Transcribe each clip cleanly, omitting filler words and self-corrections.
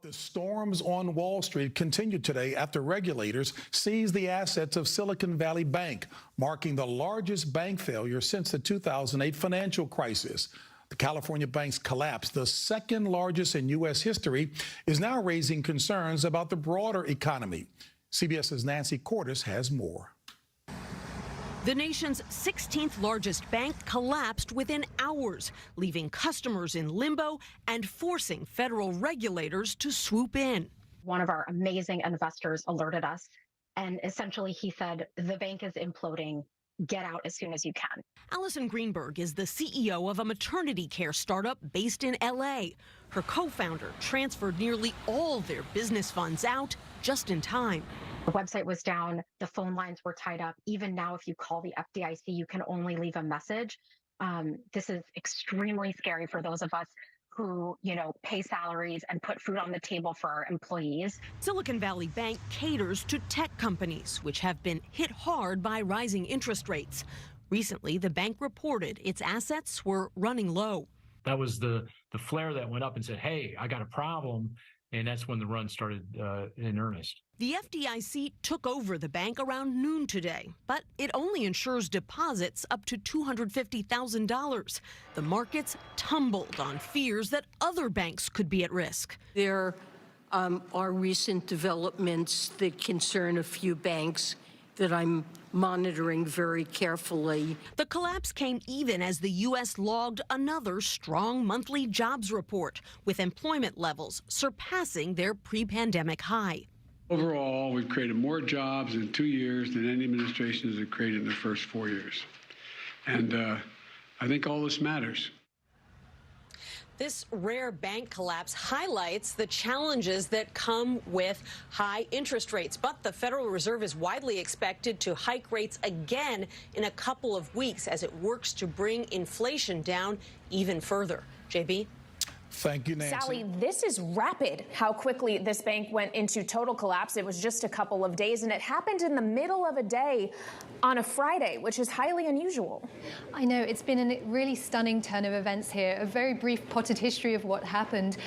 The storms on Wall Street continued today after regulators seized the assets of Silicon Valley Bank, marking the largest bank failure since the 2008 financial crisis. The California bank's collapse, the second largest in U.S. history, is now raising concerns about the broader economy. CBS's Nancy Cordes has more. The nation's 16th largest bank collapsed within hours, leaving customers in limbo and forcing federal regulators to swoop in. One of our amazing investors alerted us, and essentially he said, the bank is imploding. Get out as soon as you can. Allison Greenberg is the CEO of a maternity care startup based in L.A. Her co-founder transferred nearly all their business funds out just in time. The website was down, the phone lines were tied up. Even now, if you call the FDIC, you can only leave a message. This is extremely scary for those of us who, pay salaries and put food on the table for our employees. Silicon Valley Bank caters to tech companies, which have been hit hard by rising interest rates. Recently, the bank reported its assets were running low. That was the flare that went up and said, hey, I got a problem. And that's when the run started in earnest. The FDIC took over the bank around noon today, but it only insures deposits up to $250,000. The markets tumbled on fears that other banks could be at risk. There are recent developments that concern a few banks that I'm monitoring very carefully. The collapse came even as the U.S. logged another strong monthly jobs report, with employment levels surpassing their pre-pandemic high. Overall, we've created more jobs in 2 years than any administration has created in their first 4 years. And I think all this matters. This rare bank collapse highlights the challenges that come with high interest rates. But the Federal Reserve is widely expected to hike rates again in a couple of weeks as it works to bring inflation down even further. JB? Thank you, Nancy. Sally, this is rapid, how quickly this bank went into total collapse. It was just a couple of days, and it happened in the middle of a day on a Friday, which is highly unusual. I know, it's been a really stunning turn of events here. A very brief potted history of what happened.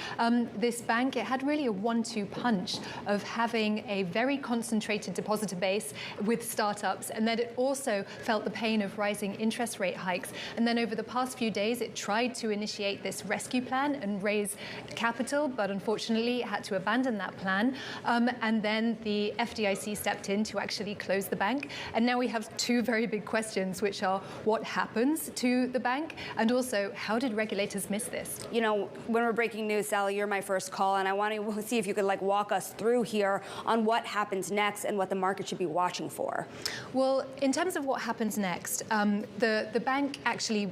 This bank, it had really a 1-2 punch of having a very concentrated depositor base with startups, and then it also felt the pain of rising interest rate hikes. And then over the past few days, it tried to initiate this rescue plan and raise capital, but unfortunately had to abandon that plan. And then the FDIC stepped in to actually close the bank. And now we have two very big questions, which are what happens to the bank, and also how did regulators miss this? When we're breaking news, Sally, you're my first call, and I want to see if you could walk us through here on what happens next and what the market should be watching for. Well, in terms of what happens next, the bank actually,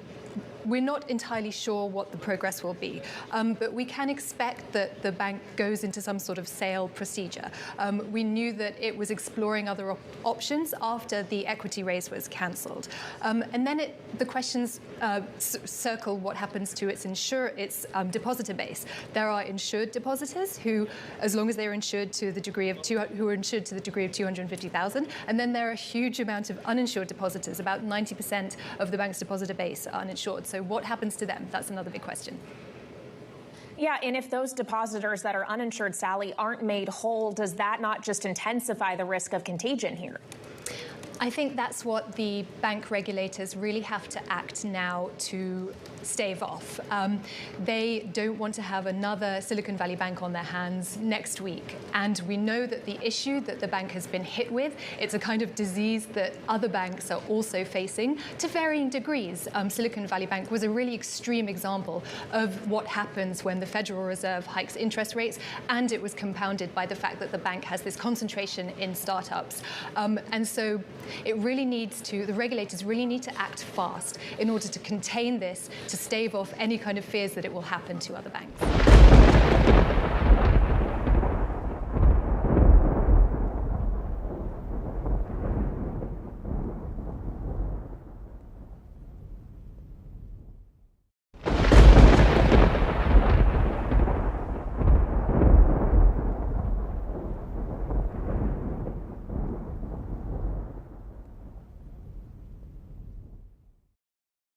we're not entirely sure what the progress will be, but we can expect that the bank goes into some sort of sale procedure. We knew that it was exploring other options after the equity raise was cancelled. And then the questions circle what happens to its depositor base. There are insured depositors who, as long as they're insured to the degree of who are insured to the degree of 250,000, and then there are a huge amount of uninsured depositors. About 90% of the bank's depositor base are uninsured. So what happens to them? That's another big question. Yeah, and if those depositors that are uninsured, Sally, aren't made whole, does that not just intensify the risk of contagion here? I think that's what the bank regulators really have to act now to stave off. They don't want to have another Silicon Valley Bank on their hands next week. And we know that the issue that the bank has been hit with, it's a kind of disease that other banks are also facing to varying degrees. Silicon Valley Bank was a really extreme example of what happens when the Federal Reserve hikes interest rates, and it was compounded by the fact that the bank has this concentration in startups. And so the regulators really need to act fast in order to contain this, to stave off any kind of fears that it will happen to other banks.